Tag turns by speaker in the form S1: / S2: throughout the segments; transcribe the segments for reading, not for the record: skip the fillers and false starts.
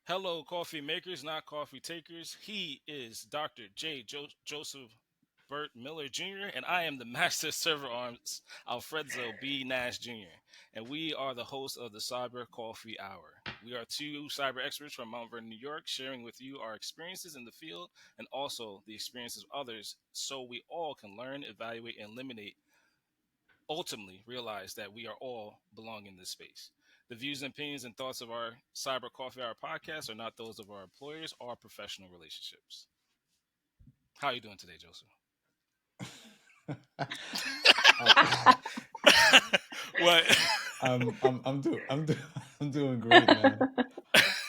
S1: Hello, coffee makers, not coffee takers. He is Dr. Joseph Burt Miller Jr., and I am the Master Server Arms Alfredzo B. Nash Jr., and we are the hosts of the Cyber Coffee Hour. We are two cyber experts from Mount Vernon, New York, sharing with you our experiences in the field and also the experiences of others so we all can learn, evaluate, and eliminate ultimately realize that we are all belong in this space. The views and opinions and thoughts of our Cyber Coffee Hour podcast are not those of our employers or professional relationships. How are you doing today, Joseph? What?
S2: I'm doing great, man.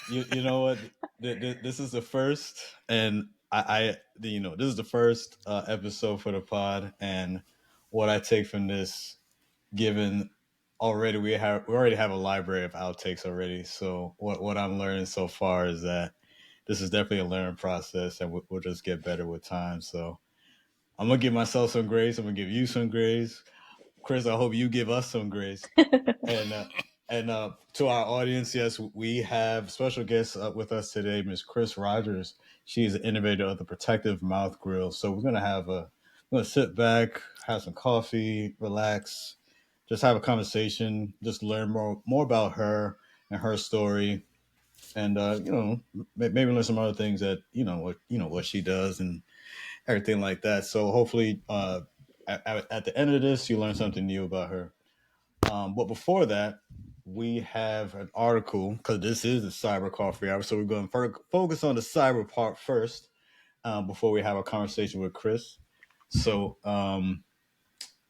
S2: You know what? This is the first, and this is the first episode for the pod, and what I take from this, given already we already have a library of outtakes already. So what I'm learning so far is that this is definitely a learning process, and we'll just get better with time. So I'm gonna give myself some grace. I'm gonna give you some grace. Chris, I hope you give us some grace. And to our audience, yes, we have special guests with us today, Miss Ciera Rogers. She is the innovator of the Protective Mouth Grill. So we're gonna sit back, have some coffee, relax, just have a conversation, just learn more about her and her story, and maybe learn some other things that what she does and everything like that. So hopefully, at the end of this, you learn something new about her. But before that, we have an article because this is the cyber coffee hour. So we're going to focus on the cyber part first before we have a conversation with Chris. So,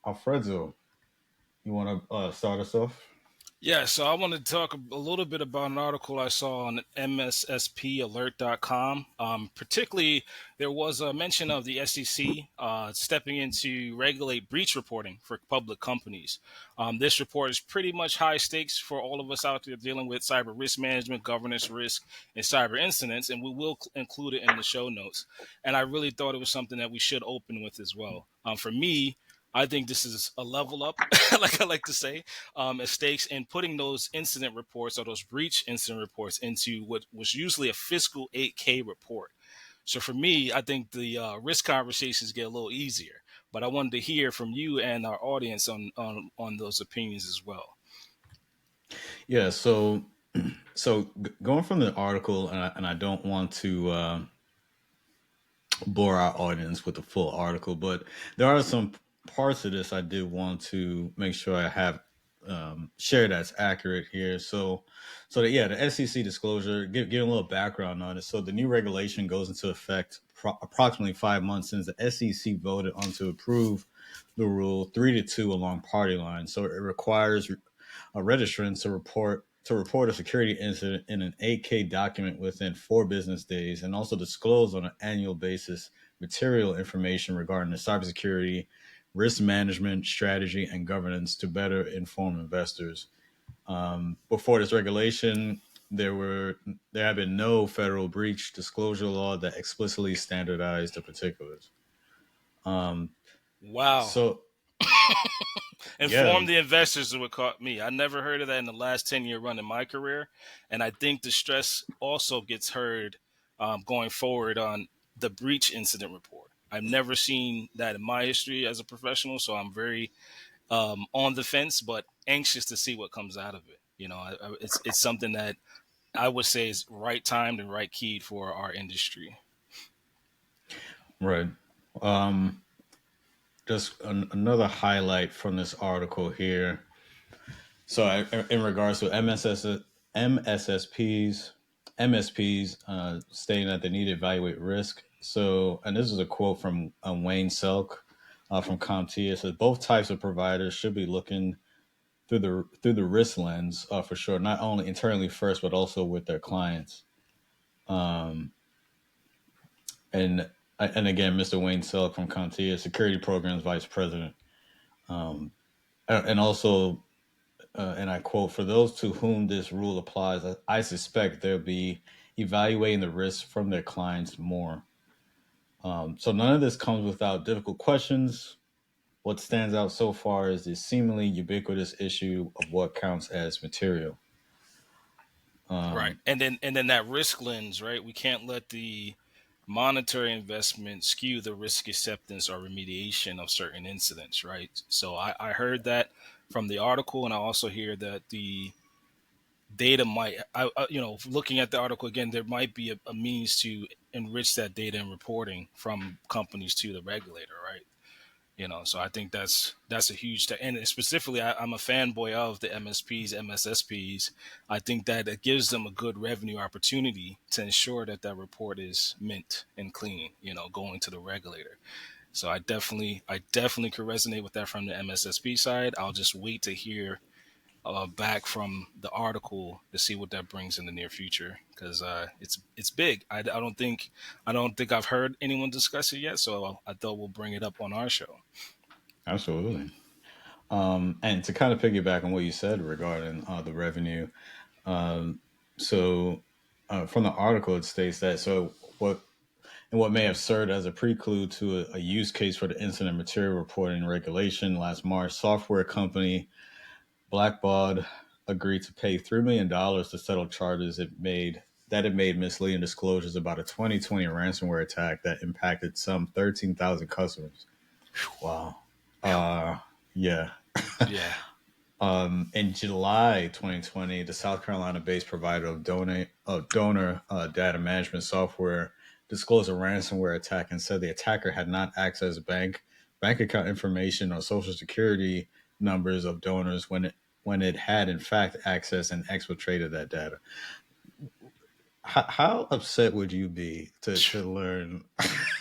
S2: Alfredzo, you want to start us off?
S1: Yeah, so I want to talk a little bit about an article I saw on MSSPalert.com. Particularly, there was a mention of the SEC stepping in to regulate breach reporting for public companies. This report is pretty much high stakes for all of us out there dealing with cyber risk management, governance risk, and cyber incidents, and we will include it in the show notes. And I really thought it was something that we should open with as well. For me, I think this is a level up, like I like to say, as stakes in putting those incident reports or those breach incident reports into what was usually a fiscal 8K report. So for me, I think the risk conversations get a little easier. But I wanted to hear from you and our audience on those opinions as well.
S2: Yeah. So going from the article, and I don't want to bore our audience with the full article, but there are some parts of this I did want to make sure I have share that's accurate here. The SEC disclosure, give a little background on it. So the new regulation goes into effect approximately 5 months since the SEC voted on to approve the rule 3-2 along party lines. So it requires registrants to report a security incident in an 8K document within 4 business days, and also disclose on an annual basis material information regarding the cybersecurity, risk management, strategy, and governance to better inform investors. Before this regulation, there have been no federal breach disclosure law that explicitly standardized the particulars. Um,
S1: Wow.
S2: so yeah,
S1: Inform the investors is what caught me. I never heard of that in the last 10-year run in my career. And I think the stress also gets heard going forward on the breach incident report. I've never seen that in my history as a professional, so I'm very on the fence, but anxious to see what comes out of it. It's something that I would say is right timed and right keyed for our industry.
S2: right. Um, just another highlight from this article here. So, in regards to MSSPs, MSPs stating that they need to evaluate risk. So, and this is a quote from Wayne Selk from CompTIA. It says both types of providers should be looking through the risk lens for sure, not only internally first, but also with their clients. Um, and again, Mr. Wayne Selk from CompTIA, Security Programs Vice President. Um, and also and I quote, for those to whom this rule applies, I suspect they'll be evaluating the risks from their clients more. So none of this comes without difficult questions. What stands out so far is the seemingly ubiquitous issue of what counts as material.
S1: Right. And then that risk lens, right? We can't let the monetary investment skew the risk acceptance or remediation of certain incidents, right? So I heard that from the article, and I also hear that the data might, looking at the article again, there might be a means to enrich that data and reporting from companies to the regulator, right? So I think that's a huge and specifically I'm a fanboy of the MSPs, MSSPs. I think that it gives them a good revenue opportunity to ensure that that report is mint and clean, going to the regulator. So I definitely could resonate with that from the MSSP side. I'll just wait to hear back from the article to see what that brings in the near future, because it's big. I don't think I've heard anyone discuss it yet, so I thought we'll bring it up on our show.
S2: Absolutely. And to kind of piggyback on what you said regarding the revenue, um, so from the article it states that what may have served as a prelude to a use case for the incident material reporting regulation last March, software company Blackbaud agreed to pay $3 million to settle charges it made misleading disclosures about a 2020 ransomware attack that impacted some 13,000 customers. Wow. Uh, yeah.
S1: Yeah.
S2: In July 2020, the South Carolina-based provider of donor data management software disclosed a ransomware attack and said the attacker had not accessed bank account information or social security numbers of donors when it had in fact accessed and exfiltrated that data. How upset would you be to learn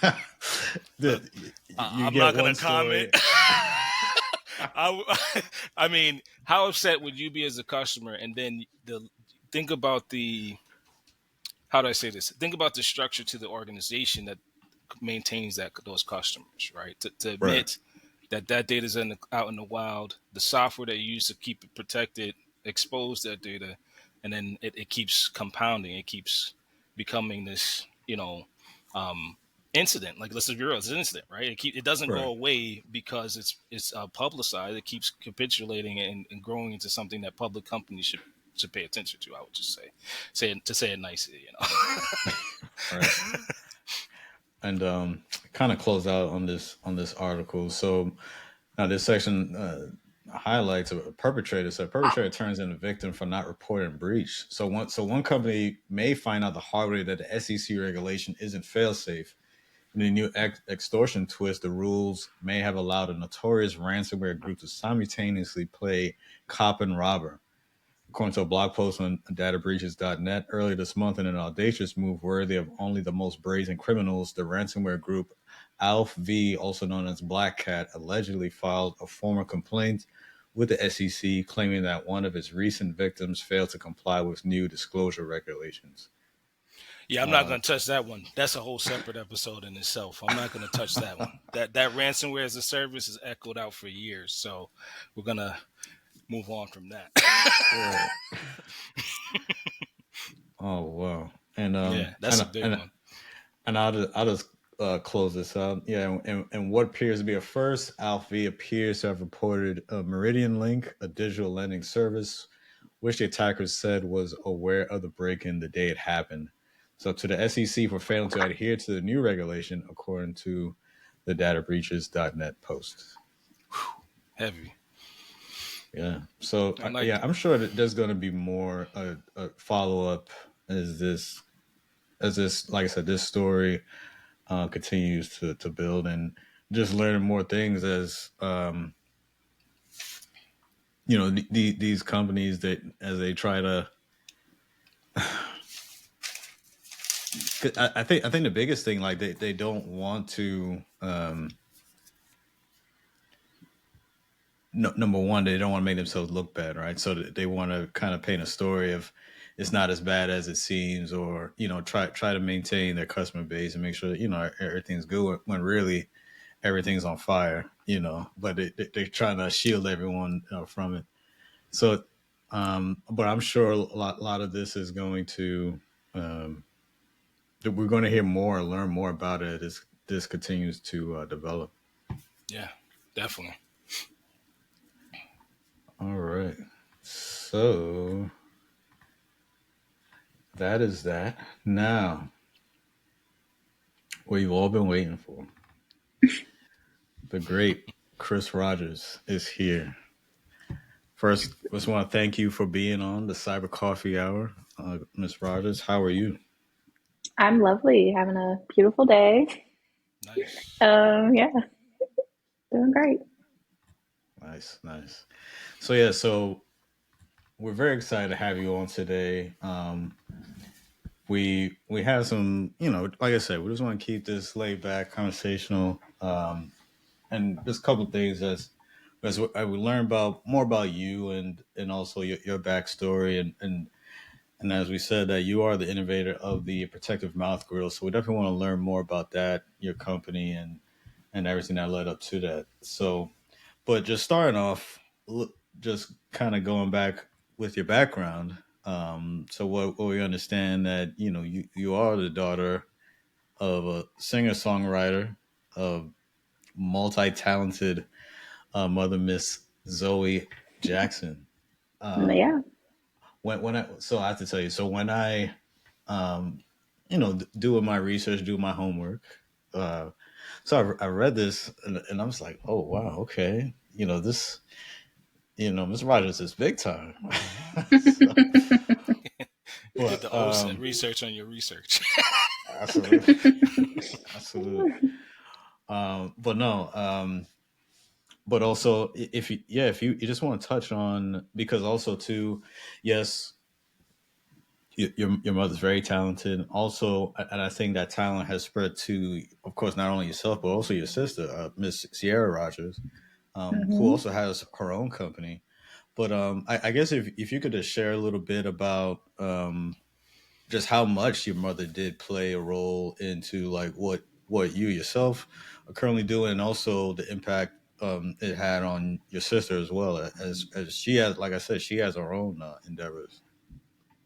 S1: Look,
S2: that you
S1: I'm
S2: get
S1: not gonna
S2: one
S1: comment.
S2: story?
S1: I mean, how upset would you be as a customer? And then think about the how do I say this? Think about the structure to the organization that maintains those customers, right? To
S2: Right,
S1: admit that data is out in the wild, the software that you use to keep it protected, expose that data, and then it keeps compounding. It keeps becoming this, um, incident. Like, let's be real, it's an incident, right? It doesn't go
S2: right.
S1: away because it's publicized. It keeps capitulating and growing into something that public companies should pay attention to. I would just say it nicely.
S2: Right. And kind of close out on this article. So now this section highlights a perpetrator. So a perpetrator turns in a victim for not reporting breach. So one company may find out the hard way that the SEC regulation isn't fail-safe. In the new extortion twist, the rules may have allowed a notorious ransomware group to simultaneously play cop and robber. According to a blog post on databreaches.net earlier this month, in an audacious move worthy of only the most brazen criminals, the ransomware group Alf V, also known as Black Cat, allegedly filed a formal complaint with the SEC claiming that one of its recent victims failed to comply with new disclosure regulations.
S1: Yeah, I'm not
S2: Uh,
S1: going to touch that one. That's a whole separate episode in itself. I'm not going to touch that one. That ransomware as a service is echoed out for years, so we're gonna move on from that.
S2: right. Oh wow. And
S1: Yeah, that's a big one.
S2: I'll just close this up. Yeah, and what appears to be a first, Alfie appears to have reported a Meridian Link, a digital lending service, which the attackers said was aware of the break-in the day it happened. So to the SEC for failing to adhere to the new regulation, according to the databreaches.net post.
S1: Heavy.
S2: Yeah. So
S1: I like
S2: yeah,
S1: it.
S2: I'm sure that there's going to be more follow up as this, like I said, this story continues to build and just learning more things as these companies that as they try to. 'Cause I think the biggest thing, like they don't want to no, number one, they don't want to make themselves look bad, right? So they want to kind of paint a story of it's not as bad as it seems, or try to maintain their customer base and make sure that everything's good when really everything's on fire, but they're trying to shield everyone from it. So, but I'm sure a lot of this is going to, that we're going to hear more, learn more about it as this continues to develop.
S1: Yeah, definitely.
S2: All right. So, That is that. Now, what you've all been waiting for. The great Chris Rogers is here. First, just want to thank you for being on the Cyber Coffee Hour, Miss Rogers. How are you?
S3: I'm lovely, having a beautiful day.
S1: Nice.
S3: Yeah, doing great.
S2: Nice, nice. So yeah, so we're very excited to have you on today. We have some, like I said, we just want to keep this laid back, conversational, and just a couple of things as we learn about more about you and also your backstory and as we said that you are the innovator of the protective mouth grill, so we definitely want to learn more about that, your company, and everything that led up to that. So, but just starting off, just kind of going back with your background. So what we understand that you are the daughter of a singer songwriter, of multi-talented mother, Miss Zoe Jackson. Um,
S3: Yeah.
S2: when I so I have to tell you, so when I um, doing my research, doing my homework. Uh, so I read this and I was like, oh wow, okay, this, Mr. Rogers is big time. So,
S1: You did
S2: but
S1: the OSINT research on your research.
S2: absolutely, absolutely. But no, but also if you, yeah, if you just want to touch on, because also too, yes, your mother's very talented. Also, and I think that talent has spread to, of course, not only yourself but also your sister, Miss Ciera Rogers, who
S3: hmm
S2: also has her own company. But I guess if you could just share a little bit about just how much your mother did play a role into like what you yourself are currently doing, and also the impact it had on your sister as well, as she has, like I said, she has her own endeavors.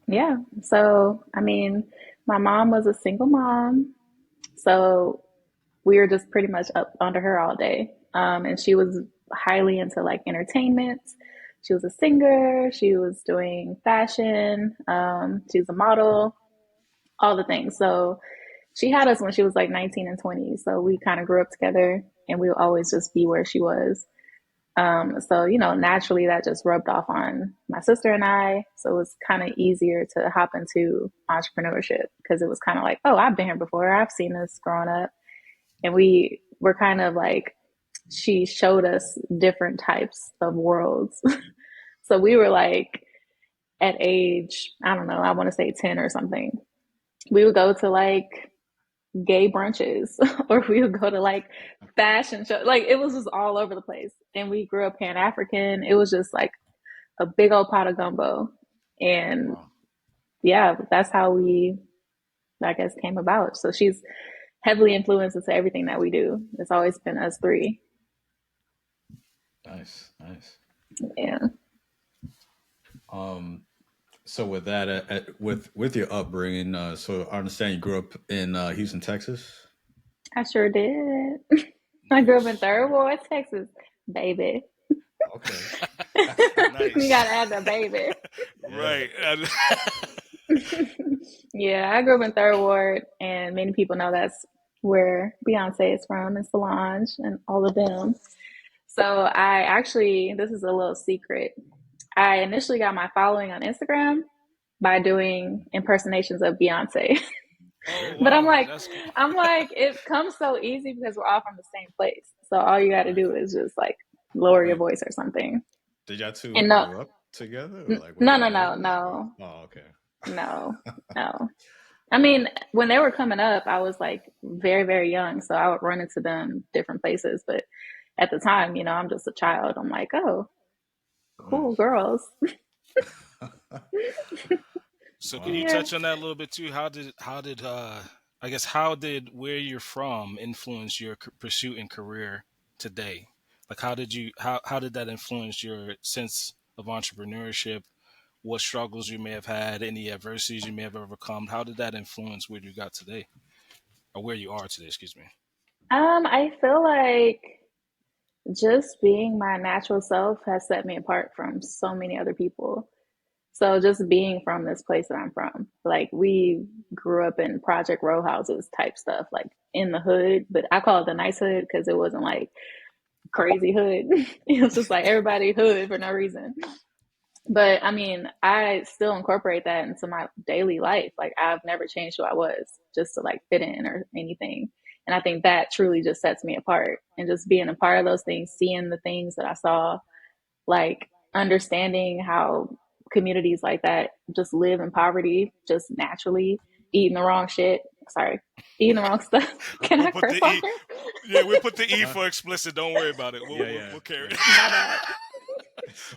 S3: Yeah. So, I mean, my mom was a single mom, so we were just pretty much up under her all day. And she was highly into like entertainment. She was a singer. She was doing fashion. She was a model, all the things. So she had us when she was like 19 and 20. So we kind of grew up together and we would always just be where she was. So, naturally that just rubbed off on my sister and I. So it was kind of easier to hop into entrepreneurship because it was kind of like, oh, I've been here before. I've seen this growing up. And we were kind of like, she showed us different types of worlds. So we were like, at age, I don't know, I want to say 10 or something, we would go to like gay brunches or we would go to like fashion show. Like it was just all over the place. And we grew up Pan African. It was just like a big old pot of gumbo. And
S2: Wow,
S3: yeah, that's how we, I guess, came about. So she's heavily influenced into everything that we do. It's always been us three.
S2: nice, nice.
S3: Yeah,
S2: Um, so with that, with your upbringing, so I understand you grew up in Houston, Texas.
S3: I sure did. I grew up in
S2: Nice.
S3: Third Ward, Texas, baby.
S2: Okay.
S3: You
S1: Nice.
S3: gotta add the baby.
S2: Yeah.
S1: Right.
S3: Yeah, I grew up in Third Ward, and many people know that's where Beyonce is from, and Solange, and all of them. So I actually, this is a little secret. I initially got my following on Instagram by doing impersonations of Beyonce.
S1: Oh
S2: Really?
S3: But
S1: wow, that's cool.
S3: I'm like, it comes so easy because we're all from the same place. So all you got to
S2: Right.
S3: do is just like lower your
S2: Wait,
S3: voice or something.
S2: did y'all two
S3: And no,
S2: grow up together, or like were
S3: no,
S2: y'all
S3: no, no,
S2: neighbors?
S3: no,
S2: Oh, okay.
S3: no, no. I mean, when they were coming up, I was like very, very young, so I would run into them different places. But at the time, I'm just a child. I'm like, oh, cool
S2: Nice.
S3: girls.
S1: So can you
S2: Wow.
S3: Yeah.
S1: touch on that a little bit too? I guess how did where you're from influence your pursuit and career today? Like how did that influence your sense of entrepreneurship? What struggles you may have had, any adversities you may have overcome? How did that influence where you got today, or where you are today? Excuse me.
S3: I feel like just being my natural self has set me apart from so many other people. So just being from this place that I'm from, like we grew up in project row houses type stuff, like in the hood, but I call it the nice hood because it wasn't like crazy hood. It was just like everybody hood for no reason. But I mean, I still incorporate that into my daily life. Like I've never changed who I was just to like fit in or anything. And I think that truly just sets me apart. And just being a part of those things, seeing the things that I saw, like understanding how communities like that just live in poverty just naturally, eating the wrong shit. Sorry, eating the wrong stuff. Can
S1: We'll
S3: I
S1: put
S3: curse
S1: the
S3: on
S1: E.
S3: here?
S1: Yeah, we'll put the E
S2: Uh,
S1: for explicit. Don't worry about it.
S2: yeah, yeah,
S1: We'll carry
S2: yeah.
S1: it.
S3: My bad.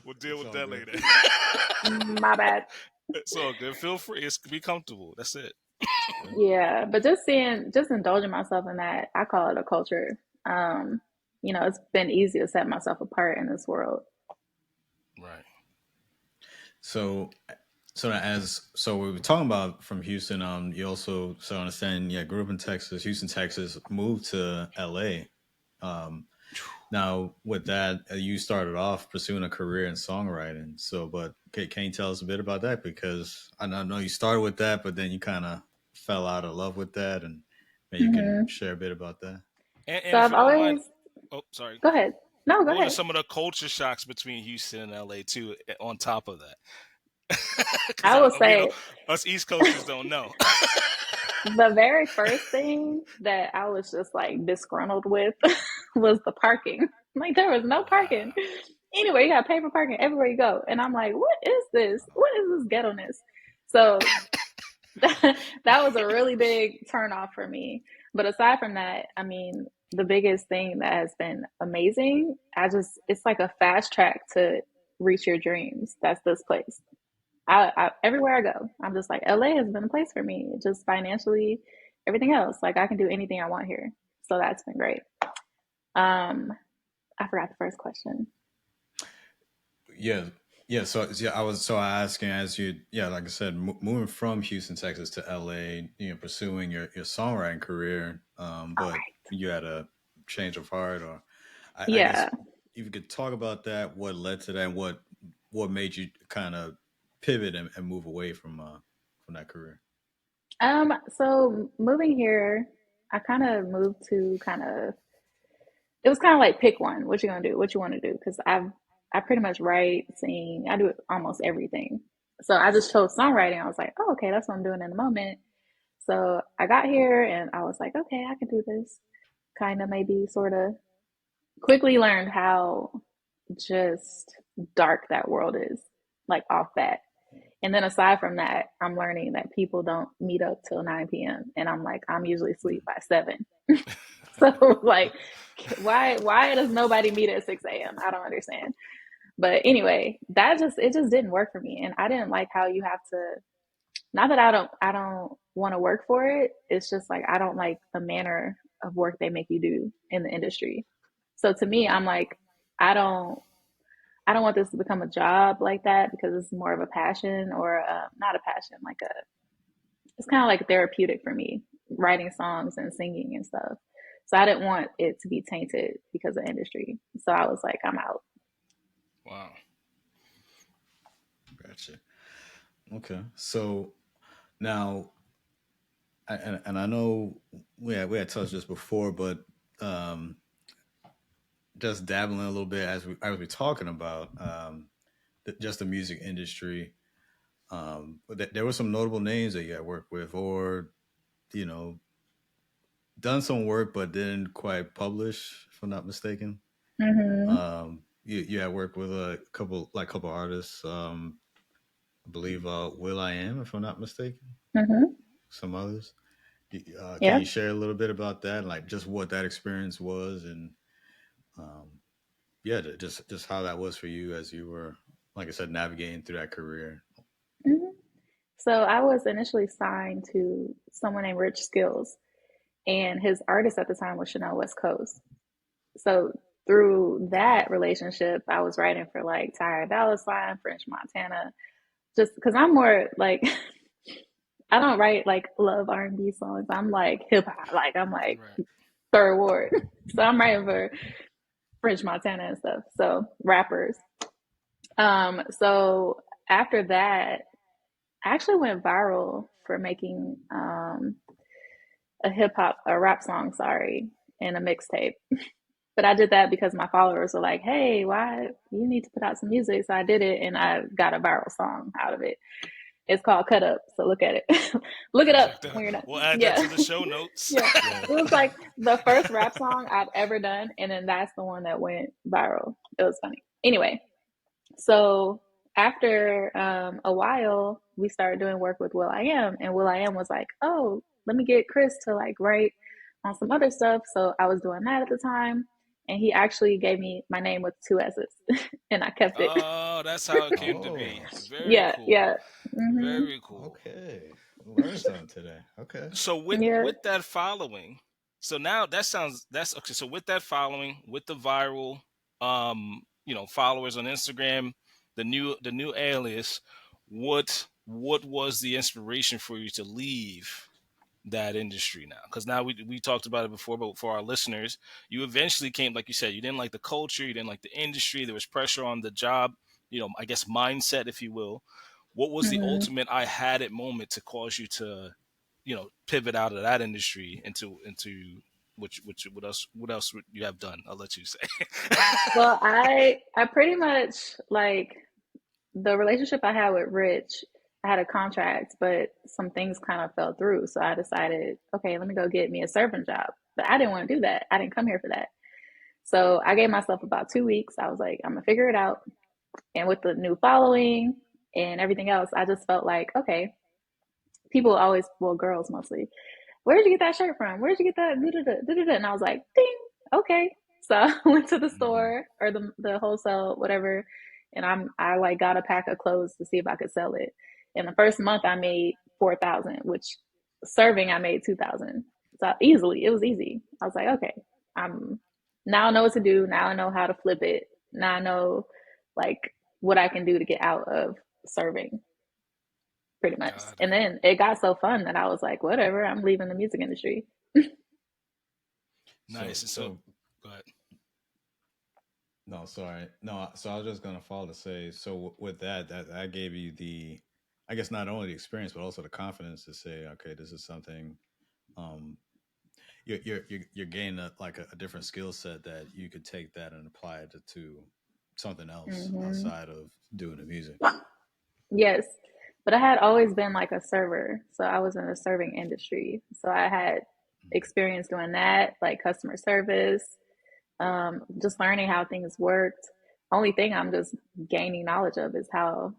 S1: We'll deal
S2: It's
S1: with
S2: all
S1: that
S2: good.
S1: later.
S3: My bad.
S1: It's all good. Feel free. It's be comfortable. That's it.
S2: Yeah.
S3: Yeah, but just indulging myself in that, I call it a culture. Um, it's been easy to set myself apart in this world.
S1: Right.
S2: So, so we were talking about from Houston. You also so understand. Yeah, grew up in Texas, Houston, Texas. Moved to L.A. Um, Now, with that, you started off pursuing a career in songwriting. So, but can you tell us a bit about that? Because I know you started with that, but then you kind of fell out of love with that, and maybe you can
S3: Hmm.
S2: share a bit about that.
S3: So
S1: And if
S3: I've
S1: you don't mind,
S3: always,
S1: oh, sorry.
S3: go ahead. No, go
S1: What are
S3: ahead.
S1: some of the culture shocks between Houston and LA too? On top of that, because
S3: I will
S1: we know
S3: say
S1: us East Coasters don't know.
S3: the very first thing that I was just like disgruntled with was the parking. Like there was no parking.
S1: Wow.
S3: Anyway, you got paper parking everywhere you go. And I'm like, what is this? What is this ghetto-ness? So that was a really big turn off for me. But aside from that, I mean, the biggest thing that has been amazing, it's like a fast track to reach your dreams. That's this place. Everywhere I go, I'm just like, LA has been a place for me, just financially, everything else. Like I can do anything I want here. So that's been great. Um, I forgot the first question.
S2: Yeah, yeah. So yeah, I asking as you, yeah, like I said, moving from Houston, Texas to L.A., pursuing your songwriting career,
S3: All
S2: but
S3: right.
S2: you had a change of heart, or I guess
S3: Yeah.
S2: if you could talk about that, what led to that, and what made you kind of pivot and move away from that career.
S3: So moving here, I kind of moved to it was kind of like pick one. What you gonna do? What you want to do? Because I pretty much write, sing, I do almost everything. So I just chose songwriting. I was like, oh, okay, that's what I'm doing in the moment. So I got here and I was like, okay, I can do this. Kind of maybe sort of quickly learned how just dark that world is, like off bat. And then aside from that, I'm learning that people don't meet up till 9 p.m. And I'm like, I'm usually asleep by 7. So like, why does nobody meet at 6 a.m.? I don't understand. But anyway, it just didn't work for me. And I didn't like how you have to, not that I don't want to work for it. It's just like I don't like the manner of work they make you do in the industry. So to me, I'm like, I don't I don't want this to become a job like that because it's more of a passion or not a passion, like it's kind of like therapeutic for me, writing songs and singing and stuff. So I didn't want it to be tainted because of industry. So I was like, I'm out.
S1: Wow.
S2: Gotcha. Okay. So now, and I know we had touched this before, but um, just dabbling a little bit as we're talking about just the music industry. But there were some notable names that you had worked with, or you know, done some work but didn't quite publish, if I'm not mistaken.
S3: Mm-hmm.
S2: You had worked with a couple artists. I believe Will I Am, if I'm not mistaken.
S3: Mm-hmm.
S2: Some others. Can
S3: Yeah.
S2: you share a little bit about that, like just what that experience was, and um, yeah, just how that was for you as you were, like I said, navigating through that career.
S3: Mm-hmm. So I was initially signed to someone named Rich Skills, and his artist at the time was Chanel West Coast. So through that relationship, I was writing for like Tyra Dallas Line, French Montana, just because I'm more like I don't write like love R&B songs. I'm like hip hop. Like I'm like
S1: Right.
S3: third ward. So I'm writing for French Montana and stuff. So rappers. So after that, I actually went viral for making a rap song, sorry, and a mixtape. But I did that because my followers were like, "Hey, why you need to put out some music?" So I did it, and I got a viral song out of it. It's called "Cut Up," so look at it. Look it
S1: I'll
S3: up
S1: check that.
S3: when you're done.
S1: We'll add that
S3: Yeah,
S1: to the show notes.
S3: yeah.
S2: Yeah.
S3: It was like the first rap song I've ever done, and then that's the one that went viral. It was funny. Anyway, so after a while, we started doing work with Will I Am, and Will I Am was like, "Oh, let me get Chris to like write on some other stuff." So I was doing that at the time, and he actually gave me my name with two S's, and I kept it.
S1: Oh, that's how it came to
S2: Oh,
S1: be. Very
S3: Yeah,
S1: cool.
S3: yeah, hmm
S1: Very cool.
S2: okay. Learn something today. Okay.
S1: So
S3: yeah.
S1: with that following, so now that's okay. So with that following, with the viral, followers on Instagram, the new alias, what was the inspiration for you to leave that industry now? Because now we talked about it before, but for our listeners, you eventually came, like you said, you didn't like the culture, you didn't like the industry, there was pressure on the job, I guess mindset, if you will. What was the
S3: hmm
S1: ultimate I had it moment to cause you to, pivot out of that industry into what else would you have done? I'll let you say.
S3: Well, I pretty much like the relationship I had with Rich. I had a contract, but some things kind of fell through. So I decided, okay, let me go get me a serving job. But I didn't want to do that. I didn't come here for that. So I gave myself about 2 weeks. I was like, I'm gonna figure it out. And with the new following and everything else, I just felt like, okay, people always, well, girls mostly, where'd you get that shirt from? Where'd you get that? And I was like, ding, okay. So I went to the
S2: Hmm.
S3: store or the wholesale, whatever, and I like got a pack of clothes to see if I could sell it. In the first month, I made 4,000, which serving I made 2,000. So easily, it was easy. I was like, okay, I'm now I know what to do. Now I know how to flip it. Now I know like what I can do to get out of serving pretty much.
S1: Got
S3: And
S1: it.
S3: then it got so fun that I was like, whatever, I'm leaving the music industry.
S1: Nice. And so,
S2: So
S1: go ahead.
S2: no, sorry. No, so I was just gonna follow to say, so with that gave you the, I guess not only the experience but also the confidence to say, okay, this is something. Um, you're gaining a different skill set that you could take that and apply it to something else
S3: hmm
S2: outside of doing the music.
S3: Yes. But I had always been like a server. So I was in the serving industry. So I had experience doing that, like customer service, just learning how things worked. Only thing I'm just gaining knowledge of is how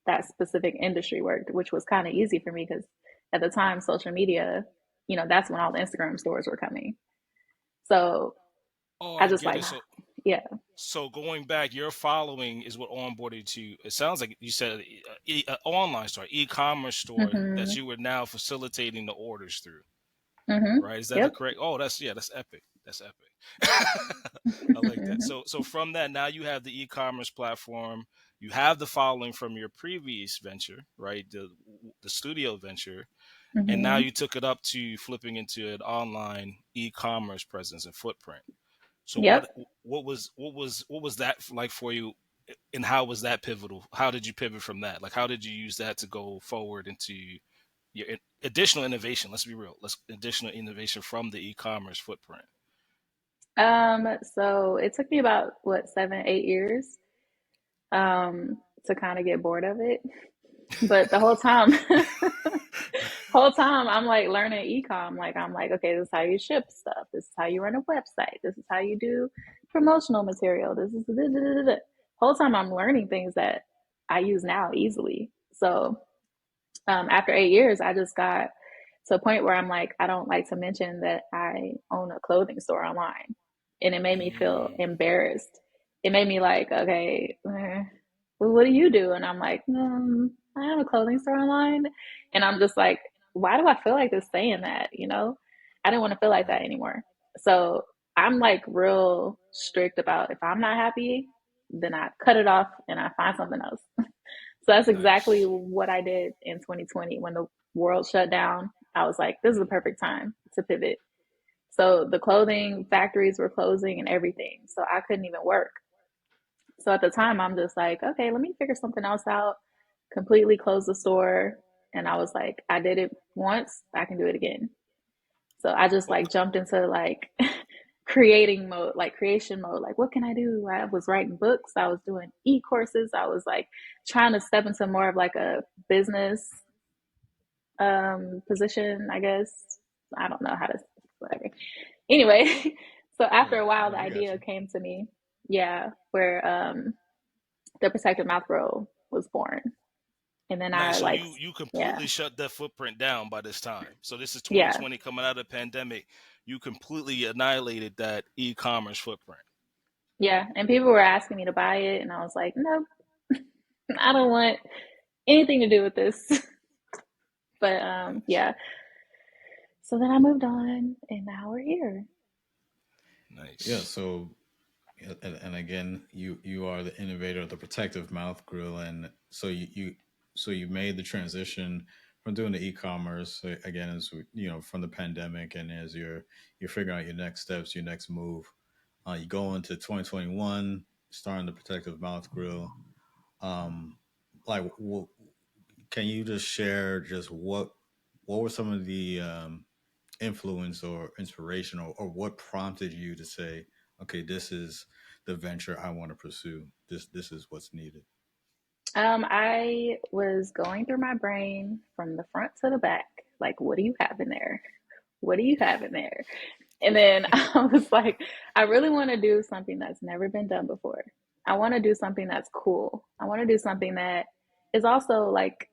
S3: that specific industry worked, which was kind of easy for me because at the time, social media, that's when all the Instagram stores were coming. So
S1: Oh,
S3: I
S1: I
S3: just
S1: get
S3: like,
S1: it. So
S3: yeah.
S1: So going back, your following is what onboarded you. It sounds like you said online store, e-commerce store that
S3: hmm
S1: you were now facilitating the orders through,
S3: hmm
S1: right? Is that the
S3: Yep.
S1: correct? Oh, that's epic. That's epic. I like that. So from that, now you have the e-commerce platform. You have the following from your previous venture, right? The studio venture, and now
S3: hmm
S1: you took it up to flipping into an online e-commerce presence and footprint. So
S3: Yep.
S1: what was that like for you, and how was that pivotal? How did you pivot from that? Like how did you use that to go forward into your additional innovation? Let's be real. Let's additional innovation from the e-commerce footprint.
S3: So it took me about what, 7, 8 years, to kind of get bored of it. But the whole time, whole time I'm like learning ecom. Like I'm like, okay, this is how you ship stuff. This is how you run a website. This is how you do promotional material. This is the whole time I'm learning things that I use now easily. So after 8 years, I just got to a point where I'm like, I don't like to mention that I own a clothing store online. And it made me feel
S1: Mm,
S3: embarrassed. It made me like, okay, well, what do you do? And I'm like, I have a clothing store online. And I'm just like, why do I feel like this saying that? I didn't want to feel like that
S2: Right.
S3: anymore. So I'm like real strict about if I'm not happy, then I cut it off and I find something else. So that's exactly
S1: nice.
S3: what I did in 2020 when the world shut down. I was like, this is the perfect time to pivot. So the clothing factories were closing and everything. So I couldn't even work. So at the time, I'm just like, okay, let me figure something else out. completely closed the store. And I was like, I did it once, I can do it again. So I just
S1: Well,
S3: like jumped into like creating mode, like creation mode. Like, what can I do? I was writing books, I was doing e-courses, I was like trying to step into more of like a business position, I guess. I don't know how to, whatever. Anyway, so after
S2: Yeah,
S3: a while,
S2: no,
S3: the
S2: I got
S3: idea
S2: you.
S3: came to me, yeah, where the protective mouth roll was born. And then I
S1: nice. So
S3: like,
S1: you
S3: yeah,
S1: completely shut that footprint down by this time. So this is
S3: yeah,
S1: 2020 coming out of the pandemic. You completely annihilated that e-commerce footprint.
S3: yeah. And people were asking me to buy it, and I was like, no, I don't want anything to do with this. But
S1: Nice,
S3: yeah. So then I moved on, and now we're here.
S2: Yeah,
S1: nice.
S2: so and again, you are the innovator of the protective mouth grill, and so you made the transition from doing the e-commerce again as from the pandemic, and as you're figuring out your next steps, your next move. You go into 2021, starting the protective mouth grill. Um, like, can you just share just what were some of the influence or inspiration, or what prompted you to say, okay, this is the venture I want to pursue. This is what's needed.
S3: I was going through my brain from the front to the back. Like, what do you have in there? What do you have in there? And then I was like, I really want to do something that's never been done before. I want to do something that's cool. I want to do something that is also like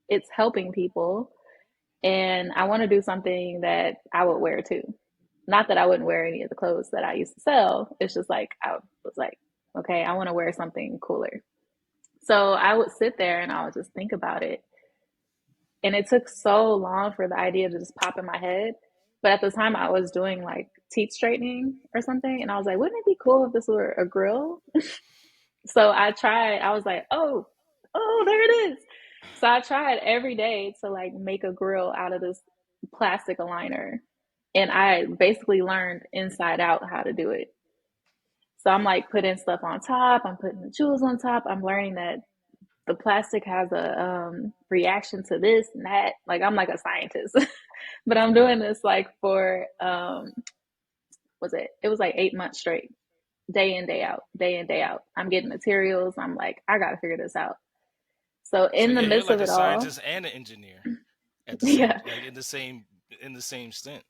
S3: it's helping people. And I want to do something that I would wear too. Not that I wouldn't wear any of the clothes that I used to sell. It's just like I was like, okay, I want to wear something cooler. So I would sit there and I would just think about it. And it took so long for the idea to just pop in my head. But at the time, I was doing like teeth straightening or something. And I was like, wouldn't it be cool if this were a grill? So I tried, I was like, oh, there it is. So I tried every day to like make a grill out of this plastic aligner. And I basically learned inside out how to do it. So I'm like putting stuff on top, I'm putting the jewels on top, I'm learning that the plastic has a reaction to this and that. Like I'm like a scientist, but I'm
S2: Right.
S3: doing this like for was it? It was like 8 months straight, day in day out, day in day out. I'm getting materials. I'm like I got to figure this out. So
S1: So
S3: in the
S1: yeah, you're
S3: midst
S1: like
S3: of
S1: a
S3: it all,
S1: scientist and an engineer at the same,
S3: yeah.
S1: like in the same stint.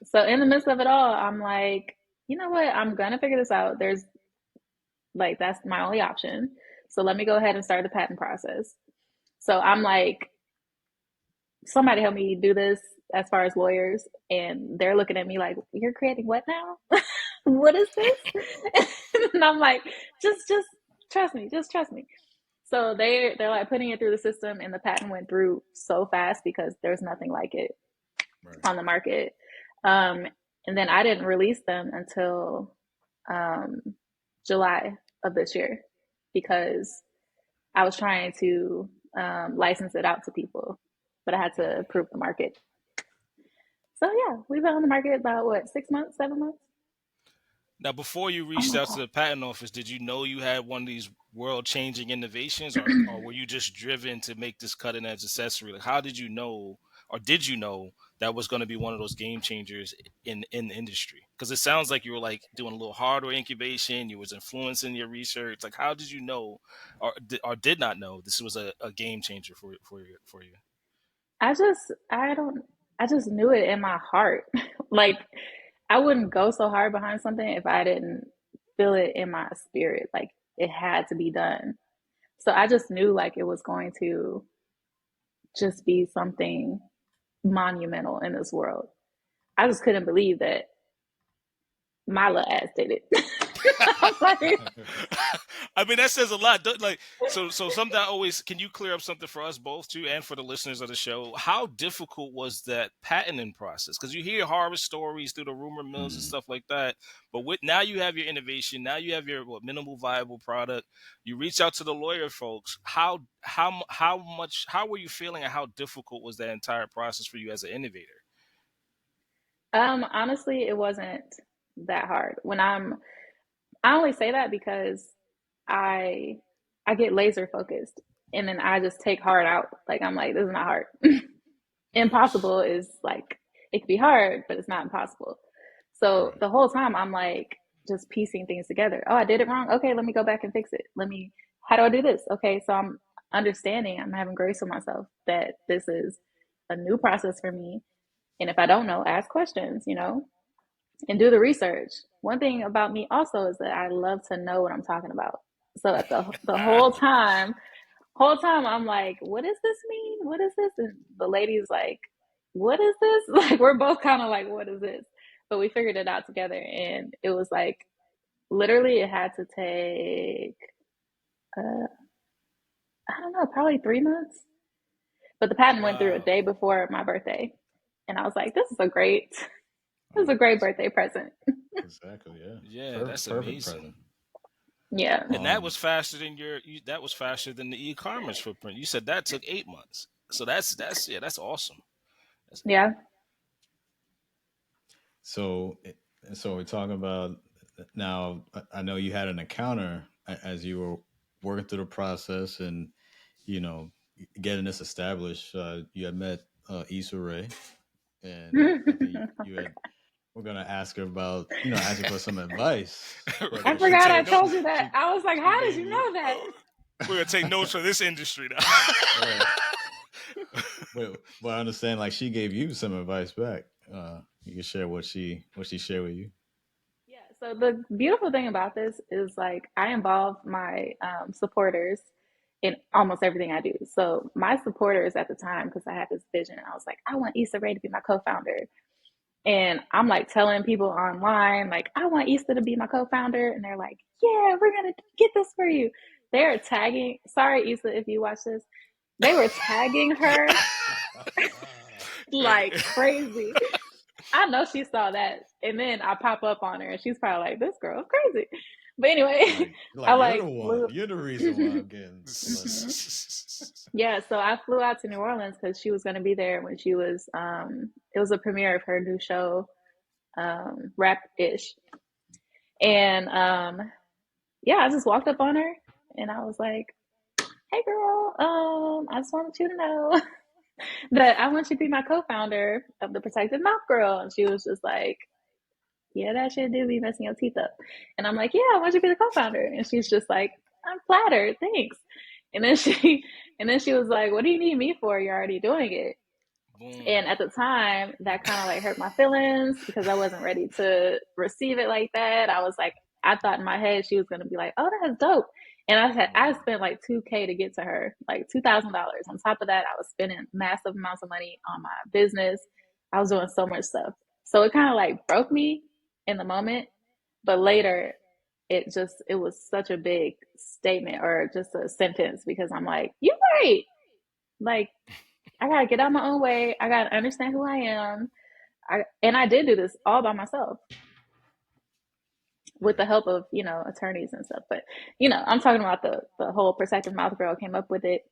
S3: So in the midst of it all, I'm like, you know what? I'm gonna figure this out. There's like that's my only option. So let me go ahead and start the patent process. So I'm like, somebody help me do this as far as lawyers. And they're looking at me like, you're creating what now? What is this? And I'm like, just trust me, just trust me. So they're like putting it through the system and the patent went through so fast because there's nothing like it
S2: Right.
S3: on the market. Um, and then I didn't release them until um, July of this year because I was trying to license it out to people, but I had to
S2: Right.
S3: prove the market. So yeah, we've been on the market about what 6 months, 7 months.
S1: Now, before you
S3: Oh
S1: reached
S3: my
S1: out to
S3: god!
S1: the patent office, did you know you had one of these world-changing innovations, or were you just driven to make this cutting-edge accessory? Like, how did you know, or did you know that was going to be one of those game changers in the industry? Because it sounds like you were like doing a little hardware incubation, you was influencing your research. Like, how did you know, or did not know this was a game changer for you?
S3: I don't I just knew it in my heart. Like I wouldn't go so hard behind something if I didn't feel it in my spirit. Like it had to be done. So I just knew like it was going to just be something monumental in this world. I just couldn't believe that my little ass did it. I'm like,
S1: I mean, that says a lot. Like, so something I always, can you clear up something for us both too, and for the listeners of the show? How difficult was that patenting process? Because you hear horror stories through the rumor mills and
S2: Mm.
S1: stuff like that. But with now you have your innovation, now you have your minimal viable product. You reach out to the lawyer folks. How were you feeling, and how difficult was that entire process for you as an innovator?
S3: honestly, it wasn't that hard. I only say that because I I get laser focused and then I just take hard out. Like, I'm like, this is not hard.
S1: Nice.
S3: Impossible is like, it could be hard, but it's not impossible. So
S2: Right.
S3: the whole time I'm like just piecing things together. Oh, I did it wrong. Okay, let me go back and fix it. How do I do this? Okay, so I'm understanding, I'm having grace with myself that this is a new process for me. And if I don't know, ask questions, and do the research. One thing about me also is that I love to know what I'm talking about. So at the whole time I'm like, what does this mean? What is this? And the lady's like, what is this? Like, we're both kind of like, what is this? But we figured it out together, and it was like literally it had to take uh, I don't know, probably 3 months. But the patent went through a
S1: Wow.
S3: day before my birthday, and I was like, this is
S2: Oh,
S3: a great birthday present.
S2: exactly. Yeah.
S1: Yeah, that's
S2: Perfect
S1: amazing.
S2: present.
S3: Yeah,
S1: And that
S2: Um.
S1: was faster than that was faster than the e-commerce footprint. You said that took 8 months. So that's yeah, that's awesome. That's,
S3: yeah.
S2: So, so we're talking about now. I know you had an encounter as you were working through the process, and you know, getting this established. You had met Issa Rae, and I think you had. We're gonna ask her about, asking for some advice, but
S3: I
S1: we're gonna
S3: forgot
S1: take
S3: I
S1: no.
S3: told you that. I was like,
S2: she
S3: how did
S2: gave
S3: you
S2: you
S3: know that?
S1: We're gonna take notes for this industry now.
S2: right. But I understand, like, she gave you some advice back. You can share what she shared with you.
S3: Yeah, so the beautiful thing about this is like I involve my supporters in almost everything I do. So my supporters at the time, because I had this vision, I was like, I want Issa Rae to be my co-founder. And I'm like telling people online, like, I want Issa to be my co-founder. And they're like, yeah, we're gonna get this for you. They're tagging, sorry, Issa, if you watch this, they were tagging her like crazy. I know she saw that. And then I pop up on her and she's probably like, this girl's crazy. But anyway, I
S2: like you're the
S3: like
S2: one.
S3: flew.
S2: You're the reason why I'm getting
S3: hmm
S2: celebrity.
S3: Yeah, so I flew out to New Orleans because she was going to be there when she was, it was a premiere of her new show, Rap Ish. And yeah, I just walked up on her and I was like, hey girl, I just wanted you to know that I want you to be my co founder of the Protected Mouth Girl. And she was just like, yeah, that shit do be messing your teeth up. And I'm like, yeah, I want you to be the co-founder. And she's just like, I'm flattered, thanks. And then she and then she was like, what do you need me for? You're already doing it.
S1: Boom.
S3: And at the time, that kind of like hurt my feelings because I wasn't ready to receive it like that. I was like, I thought in my head she was gonna be like, oh, that's dope. And I
S1: Yeah.
S3: spent like 2K to get to her, like $2,000. On top of that, I was spending massive amounts of money on my business. I was doing so much stuff. So it kind of like broke me in the moment, but
S1: Yeah.
S3: later it was such a big statement or just a sentence because I'm like, you're right. Like, I gotta get out my own way. I gotta understand who I am. And I did do this all by myself with
S2: Right.
S3: the help of, attorneys and stuff. But, I'm talking about the whole Protective Mouth Girl came up with it.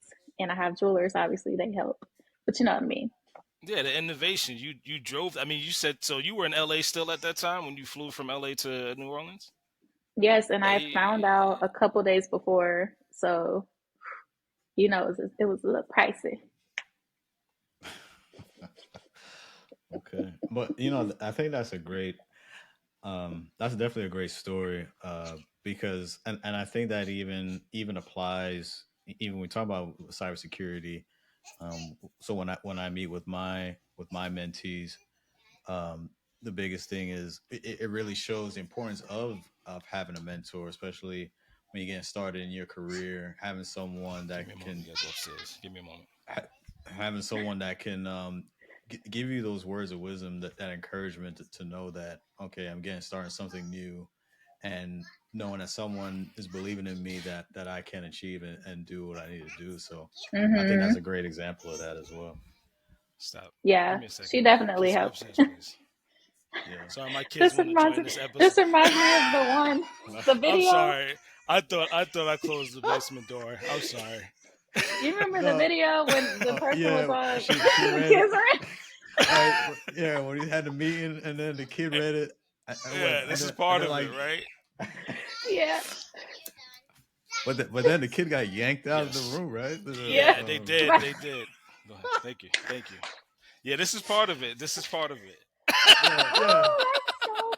S3: And I have jewelers, obviously, they help. But you know what I mean.
S1: Yeah, the innovation. You drove. I mean, you said so. You were in LA still at that time when you flew from LA to New Orleans.
S3: Yes, and I found out
S1: Hey.
S3: a couple days before. So, it was a little pricey.
S2: Okay, but I think that's a great. That's definitely a great story. Because and I think that even applies even when we talk about cybersecurity. So when I meet with my mentees, um, the biggest thing is it really shows the importance of having a mentor, especially when you're getting started in your career, having someone
S1: Give
S2: that
S1: me a moment.
S2: can
S1: You gotta go upstairs. Give me a moment.
S2: having someone that can give you those words of wisdom, that encouragement to know that, okay, I'm getting started something new, and knowing that someone is believing in me, that I can achieve and do what I need to do. So I think that's
S3: Mm-hmm.
S2: a great example of that as well.
S1: Stop. Give
S3: Yeah,
S1: me a
S3: she
S1: second.
S3: definitely
S1: Please go
S3: helped.
S1: upstairs, please.
S2: Yeah.
S1: Sorry, my kids
S3: This
S1: want to
S3: reminds
S1: join
S3: me.
S1: this
S3: This
S1: episode.
S3: reminds me of the
S1: I'm
S3: video.
S1: sorry. I thought I closed the basement door. I'm sorry.
S3: You remember the
S2: No.
S3: video when the
S2: Oh,
S3: person was
S2: yeah,
S3: on
S2: she
S3: the
S2: read it.
S3: kids are
S2: Right. Yeah, when we had the meeting and then the kid read it, I went,
S1: Yeah, this is
S2: and
S1: part
S2: then
S1: of it,
S2: like,
S1: right?
S3: yeah.
S2: but then the kid got yanked out of the
S1: Yes.
S2: room, right?
S3: Yeah.
S1: Yeah, they did.
S3: Right.
S1: They did. Go ahead. Thank you. Thank you. Yeah, this is part of it. This is part of it.
S2: Yeah, yeah,
S3: Oh, that's so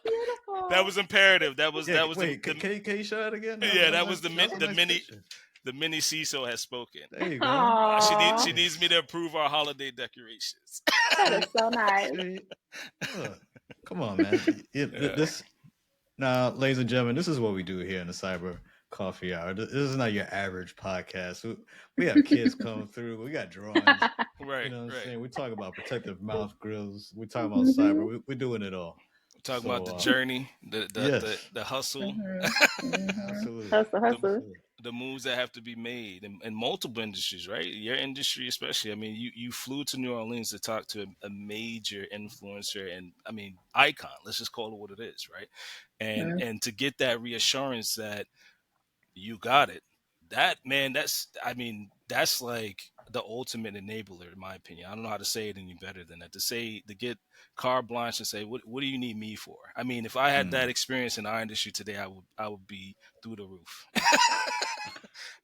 S1: That
S3: beautiful.
S1: was imperative.
S2: yeah.
S1: That was
S2: Wait,
S1: the
S2: can you show that again?
S1: yeah, that was
S2: That's a nice picture.
S1: the mini CISO has spoken.
S2: There you go.
S3: Aw,
S1: She needs me to approve our holiday decorations.
S3: that is
S2: See,
S3: so nice.
S2: see. Look, come on, man.
S1: Yeah.
S2: This now, ladies and gentlemen, this is what we do here in the Cyber Coffee Hour. This is not your average podcast. We have kids come through. We got drawings. You
S1: Right,
S2: know what I'm
S1: right.
S2: saying? We talk about protective mouth grills. We talk about cyber.
S3: Mhm.
S2: We're doing it all.
S1: We're talking about
S2: So
S1: the journey,
S2: yes,
S1: the hustle,
S3: Mhm. Mhm.
S2: absolutely,
S3: Hustle,
S1: the
S3: hustle.
S2: absolutely.
S1: the moves that have to be made in multiple industries, right? Your industry, especially. I mean, you flew to New Orleans to talk to a major influencer and I mean icon. Let's just call it what it is, right?
S3: Mhm.
S1: And to get that reassurance that you got it, that man, that's I mean, that's like the ultimate enabler, in my opinion. I don't know how to say it any better than that. To get carte blanche and say, what do you need me for? I mean, if I had that
S2: Mm,
S1: experience in our industry today, I would be through the roof.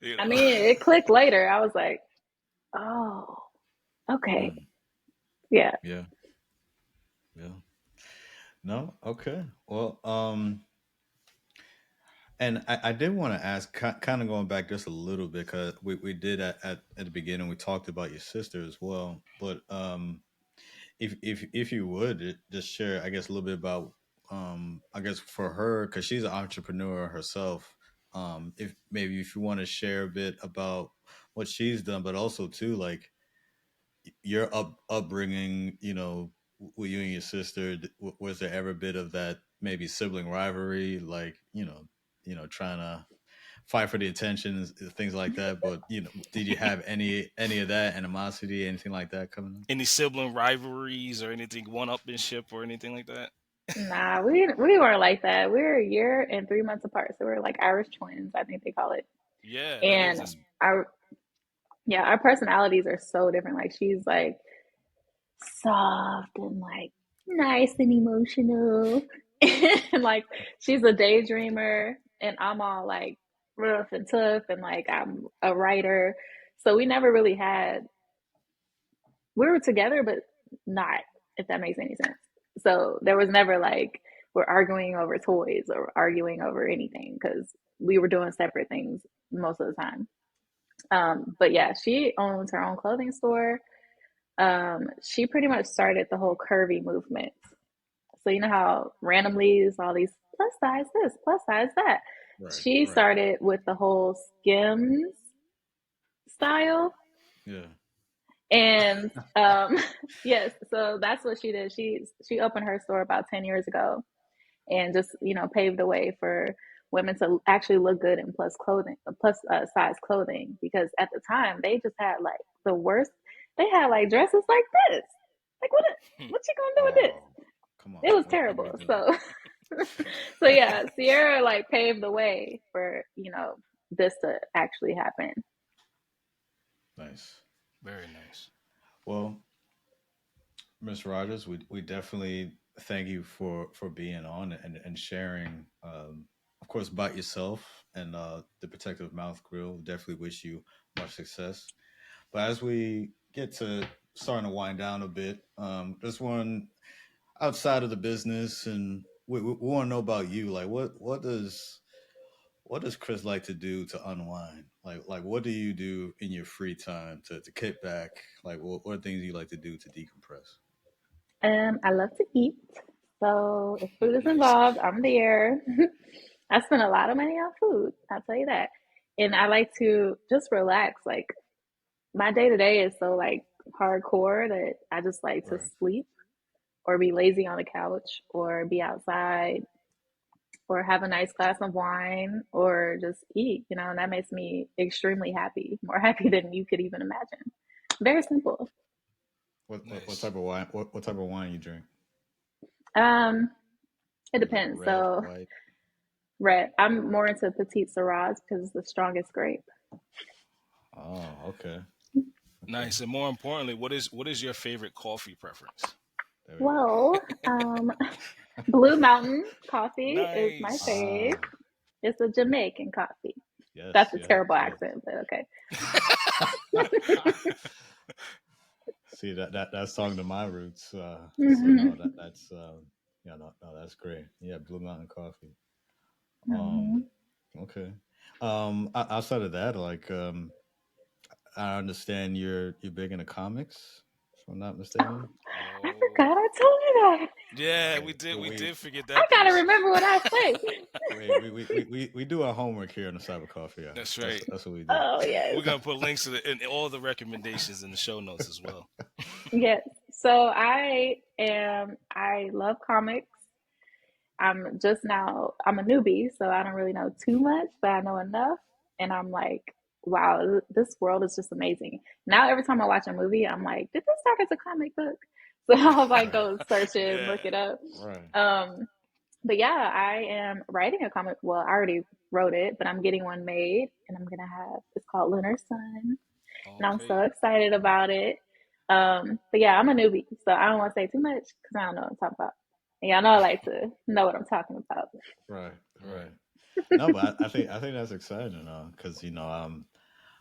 S1: you
S3: I
S1: know.
S3: mean, it clicked later. I was like, oh, okay.
S2: mm,
S3: Yeah.
S2: yeah, yeah. No, okay. Well, and I did want to ask, kind of going back just a little bit, because we did at the beginning we talked about your sister as well, but if you would just share, I guess, a little bit about I guess for her, because she's an entrepreneur herself. If maybe if you want to share a bit about what she's done, but also too like your upbringing, with you and your sister, was there ever a bit of that maybe sibling rivalry, like trying to fight for the attention and things like that? But did you have any of that animosity, anything like that coming up?
S1: Any sibling rivalries or anything, one-upmanship or anything like that?
S3: Nah, we weren't like that. We were a year and 3 months apart, so we are like Irish twins, I think they call it.
S1: Yeah, that is.
S3: And our yeah, our personalities are so different. Like she's like soft and like nice and emotional, and like she's a daydreamer, and I'm all like rough and tough, and like I'm a writer. So we never really had we were together, but not, if that makes any sense. So there was never like we're arguing over toys or arguing over anything because we were doing separate things most of the time. But yeah, she owns her own clothing store. She pretty much started the whole curvy movement. So you know how randomly is all these plus size this, plus size that.
S2: Right,
S3: She
S2: right.
S3: started with the whole Skims style.
S2: Yeah.
S3: And yes, so that's what she did. She opened her store about 10 years ago and just, paved the way for women to actually look good in plus size clothing, because at the time they just had like the worst. They had like dresses like this. Like what you gonna do with
S2: Oh,
S3: this?
S2: come on.
S3: It was
S2: What are we
S3: terrible.
S2: doing?
S3: So so yeah, Ciera like paved the way for, this to actually happen.
S2: Nice.
S1: Very nice.
S2: Well, Miss Rogers, we definitely thank you for being on and sharing, of course, about yourself and the Protective Mouth Grill. Definitely wish you much success. But as we get to starting to wind down a bit, just one outside of the business, and we want to know about you. Like, what does Chris like to do to unwind? Like what do you do in your free time to kick back? Like what are things you like to do to decompress?
S3: I love to eat. So if food is
S1: Nice.
S3: involved, I'm there. I spend a lot of money on food, I'll tell you that. And I like to just relax. Like my day to day is so like hardcore that I just like to
S2: Right.
S3: sleep or be lazy on the couch or be outside or have a nice glass of wine or just eat, and that makes me extremely happy, more happy than you could even imagine. Very simple.
S2: What
S1: Nice.
S2: type of wine? What type of wine you drink?
S3: Um, it
S2: Is it
S3: depends.
S2: red,
S3: So
S2: white?
S3: red. I'm more into Petite Sirahs because it's the strongest grape.
S2: Oh, okay, okay.
S1: Nice. And more importantly, what is your favorite coffee preference?
S2: There we go.
S3: Well, Blue Mountain coffee is my
S1: Nice.
S3: fave.
S2: Ah,
S3: It's a Jamaican coffee. That's
S2: Yes,
S3: a
S2: yes,
S3: terrible
S2: yes.
S3: accent, but okay.
S2: See that song to my roots. So no,
S3: Hmm.
S2: that's yeah, no, that's great. Yeah, Blue Mountain Coffee. Um,
S3: Hmm.
S2: okay. Outside of that, like, I understand you're big into comics, if I'm not mistaken.
S3: I
S1: Oh,
S3: forgot I told you that.
S1: yeah, we
S2: Wait,
S1: did. We
S2: wait,
S1: did forget
S3: I
S1: that
S3: gotta
S1: piece.
S3: remember what I say.
S2: wait. We do our homework here in the Cyber Coffee Hour.
S1: That's right.
S2: That's what we do.
S3: Oh yes,
S1: We're gonna put links to and all the recommendations in the show notes as well.
S3: yes. So I love comics. I'm just now, I'm a newbie, so I don't really know too much, but I know enough. And I'm like, wow, this world is just amazing. Now, every time I watch a movie, I'm like, did this start as a comic book? So I'll like
S2: Right,
S3: go search it, look
S1: Yeah.
S3: it up.
S2: right.
S3: Um, but yeah, I am writing a comic. Well, I already wrote it, but I'm getting one made and I'm gonna have, it's called Lunar Sun. And I'm so
S1: Okay.
S3: excited about it. But yeah, I'm a newbie, so I don't want to say too much because I don't know what I'm talking about. And y'all know I like to know what I'm talking about.
S2: Right,
S1: Right.
S2: right. No, but I think that's exciting, because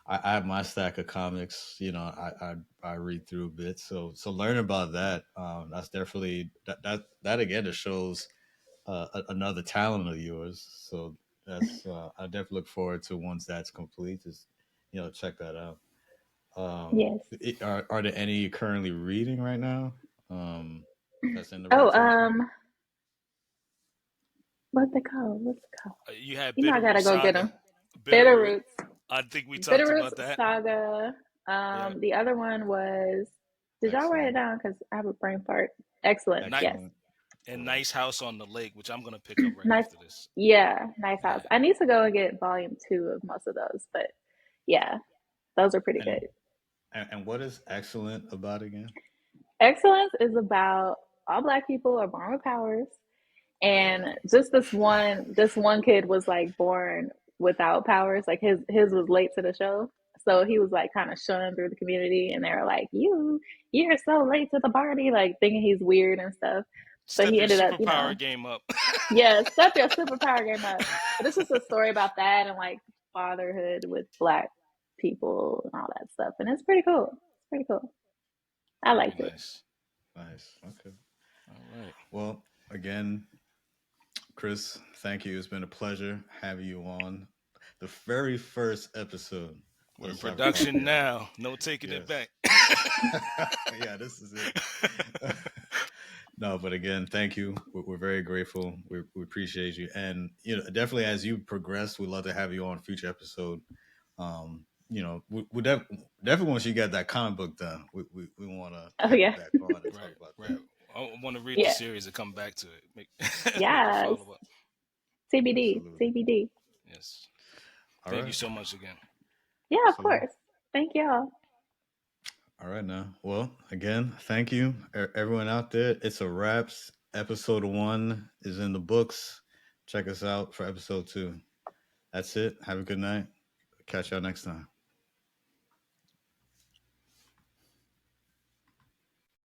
S2: I have my stack of comics. I read through a bit, so learning about that, that's definitely that again. It shows another talent of yours. So that's I definitely look forward to once that's complete. Just check that out.
S3: Yes.
S2: Are there any you currently reading right now? That's in the
S3: Oh,
S2: rotation.
S3: what's it called? What's it called?
S1: You had
S3: You know, I
S1: Bitterroot
S3: gotta go get
S1: Saga.
S3: them.
S1: Bitterroot.
S3: Bitterroots.
S1: I think we talked
S3: Bitterroots
S1: about that.
S3: Saga.
S1: Yeah.
S3: The other one was. Did y'all write it
S2: Excellent,
S3: down? Because I have a brain fart. Excellent.
S1: Night
S3: Yes.
S2: excellent.
S1: and
S2: Right.
S1: Nice House on the Lake, which I'm gonna pick up right
S3: Nice.
S1: after this.
S3: Yeah, nice house.
S1: Yeah.
S3: I need to go and get volume two of most of those, but yeah, those are pretty
S2: And
S3: good.
S2: and what is excellent about it again?
S3: Excellence is about all black people are born with powers, and
S1: Oh.
S3: just this one kid was like born without powers. Like his was late to the show, so he was like kind of shunned through the community, and they were like, you're so late to the party," like thinking he's weird and stuff. So
S1: Step
S3: he
S1: your
S3: ended up,
S1: superpower game up.
S3: yeah, step your superpower game up. But it's just a story about that and like fatherhood with black people and all that stuff, and it's pretty cool. It's pretty cool. I
S1: Very
S3: liked it.
S1: nice.
S2: Nice. Okay.
S1: All right.
S2: Well, again, Chris, thank you. It's been a pleasure having you on the very first episode
S1: We're
S2: of
S1: in
S2: Cyber Coffee
S1: production
S2: Hour.
S1: now. No taking it
S2: Yes.
S1: back.
S2: Yeah, this is it. No, but again, thank you. We're very grateful. We appreciate you, and definitely as you progress, we'd love to have you on a future episode. We definitely once you get that comic book done, we want to
S3: Oh
S2: have you
S3: yeah,
S2: back on and talk
S1: Right,
S2: about
S1: right.
S2: that.
S1: I want to read the
S3: yeah,
S1: series and come back to it. Make make a
S3: yes.
S1: follow up.
S3: TBD,
S2: Absolutely.
S3: TBD.
S1: Yes.
S2: All
S1: Thank you
S2: right.
S1: so much again.
S3: Yeah, of
S2: Absolutely.
S3: course. Thank y'all.
S2: All right now. Well, again, thank you, everyone out there. It's a wraps. Episode 1 is in the books. Check us out for episode 2. That's it. Have a good night. Catch y'all next time.